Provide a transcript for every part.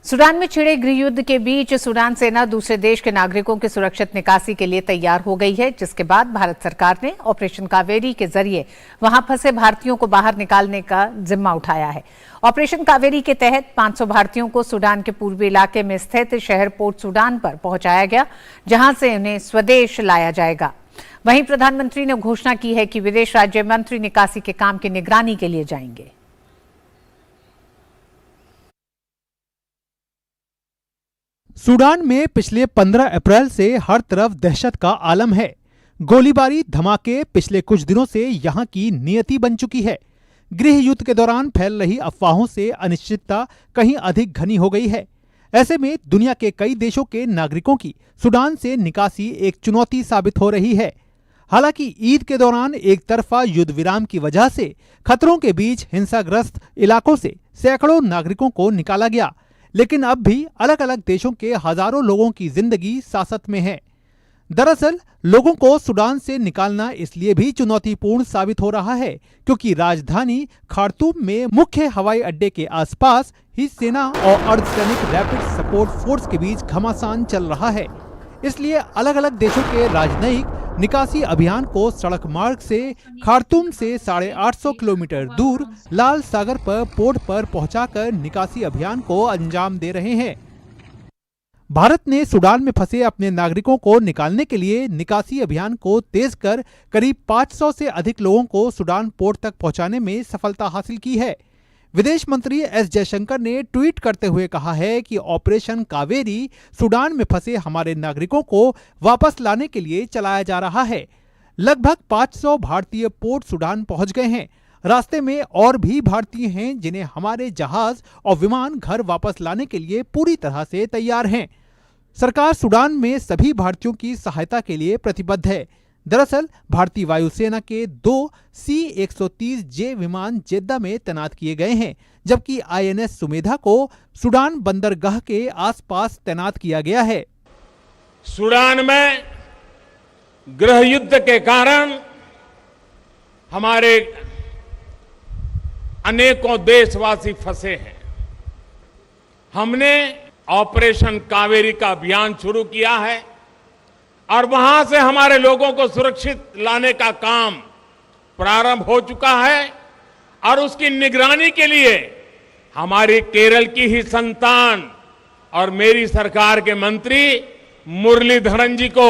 Sudan में छिड़े गृहयुद्ध के बीच Sudan सेना दूसरे देश के नागरिकों की सुरक्षित निकासी के लिए तैयार हो गई है, जिसके बाद भारत सरकार ने ऑपरेशन कावेरी के जरिए वहां फंसे भारतीयों को बाहर निकालने का जिम्मा उठाया है। ऑपरेशन कावेरी के तहत 500 भारतीयों को सूडान के पूर्वी इलाके में स्थित शहर पोर्ट सूडान पर पहुंचाया गया, जहां से उन्हें स्वदेश लाया जाएगा। वहीं प्रधानमंत्री ने घोषणा की है कि विदेश राज्य मंत्री निकासी के काम की निगरानी के लिए जाएंगे। सूडान में पिछले 15 अप्रैल से हर तरफ दहशत का आलम है। गोलीबारी, धमाके पिछले कुछ दिनों से यहां की नियति बन चुकी है। गृह युद्ध के दौरान फैल रही अफवाहों से अनिश्चितता कहीं अधिक घनी हो गई है। ऐसे में दुनिया के कई देशों के नागरिकों की सूडान से निकासी एक चुनौती साबित हो रही है। हालांकि ईद के दौरान एक तरफा युद्ध विराम की वजह से खतरों के बीच हिंसाग्रस्त इलाकों से सैकड़ों नागरिकों को निकाला गया, लेकिन अब भी अलग अलग देशों के हजारों लोगों की जिंदगी सासत में है। दरअसल लोगों को सूडान से निकालना इसलिए भी चुनौतीपूर्ण साबित हो रहा है क्योंकि राजधानी खार्तूम में मुख्य हवाई अड्डे के आसपास ही सेना और अर्धसैनिक रैपिड सपोर्ट फोर्स के बीच घमासान चल रहा है। इसलिए अलग अलग देशों के राजनयिक निकासी अभियान को सड़क मार्ग से खार्तूम से 850 किलोमीटर दूर लाल सागर पर पोर्ट पर पहुंचाकर निकासी अभियान को अंजाम दे रहे हैं। भारत ने सूडान में फंसे अपने नागरिकों को निकालने के लिए निकासी अभियान को तेज कर करीब 500 से अधिक लोगों को सूडान पोर्ट तक पहुंचाने में सफलता हासिल की है। विदेश मंत्री एस जयशंकर ने ट्वीट करते हुए कहा है कि ऑपरेशन कावेरी सूडान में फंसे हमारे नागरिकों को वापस लाने के लिए चलाया जा रहा है। लगभग 500 भारतीय पोर्ट सूडान पहुंच गए हैं। रास्ते में और भी भारतीय हैं जिन्हें हमारे जहाज और विमान घर वापस लाने के लिए पूरी तरह से तैयार हैं। सरकार सूडान में सभी भारतीयों की सहायता के लिए प्रतिबद्ध है। दरअसल भारतीय वायुसेना के 2 C-130J विमान जेद्दा में तैनात किए गए हैं, जबकि INS सुमेधा को सूडान बंदरगाह के आसपास तैनात किया गया है। सूडान में गृह युद्ध के कारण हमारे अनेकों देशवासी फंसे हैं। हमने ऑपरेशन कावेरी का अभियान शुरू किया है और वहां से हमारे लोगों को सुरक्षित लाने का काम प्रारंभ हो चुका है और उसकी निगरानी के लिए हमारी केरल की ही संतान और मेरी सरकार के मंत्री मुरलीधरन जी को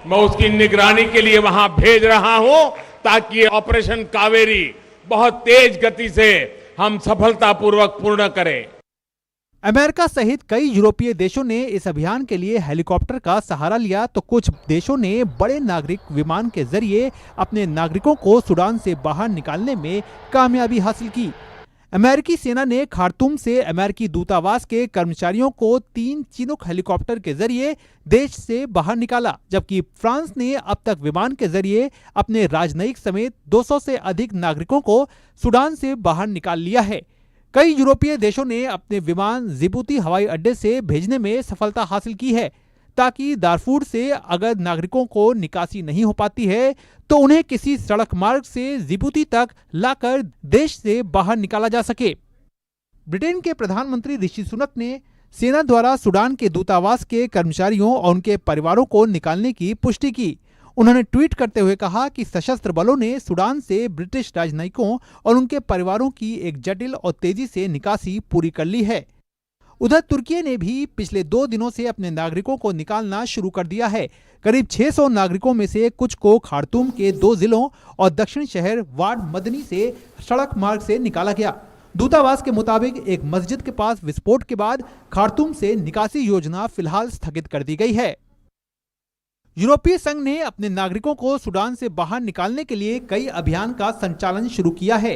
मैं उसकी निगरानी के लिए वहां भेज रहा हूं ताकि ये ऑपरेशन कावेरी बहुत तेज गति से हम सफलतापूर्वक पूर्ण करें। अमेरिका सहित कई यूरोपीय देशों ने इस अभियान के लिए हेलीकॉप्टर का सहारा लिया, तो कुछ देशों ने बड़े नागरिक विमान के जरिए अपने नागरिकों को सूडान से बाहर निकालने में कामयाबी हासिल की। अमेरिकी सेना ने खार्तूम से अमेरिकी दूतावास के कर्मचारियों को 3 चिनूक हेलीकॉप्टर के जरिए देश से बाहर निकाला, जबकि फ्रांस ने अब तक विमान के जरिए अपने राजनयिक समेत 200 से अधिक नागरिकों को सूडान से बाहर निकाल लिया है। कई यूरोपीय देशों ने अपने विमान जिबूती हवाई अड्डे से भेजने में सफलता हासिल की है, ताकि दारफूर से अगर नागरिकों को निकासी नहीं हो पाती है तो उन्हें किसी सड़क मार्ग से जिबूती तक लाकर देश से बाहर निकाला जा सके। ब्रिटेन के प्रधानमंत्री ऋषि सुनक ने सेना द्वारा सूडान के दूतावास के कर्मचारियों और उनके परिवारों को निकालने की पुष्टि की। उन्होंने ट्वीट करते हुए कहा कि सशस्त्र बलों ने सूडान से ब्रिटिश राजनयिकों और उनके परिवारों की एक जटिल और तेजी से निकासी पूरी कर ली है। उधर तुर्की ने भी पिछले 2 दिनों से अपने नागरिकों को निकालना शुरू कर दिया है। करीब 600 नागरिकों में से कुछ को खार्तूम के 2 जिलों और दक्षिण शहर वाड मदनी से सड़क मार्ग से निकाला गया। दूतावास के मुताबिक एक मस्जिद के पास विस्फोट के बाद खार्तूम से निकासी योजना फिलहाल स्थगित कर दी गई है। यूरोपीय संघ ने अपने नागरिकों को सूडान से बाहर निकालने के लिए कई अभियान का संचालन शुरू किया है।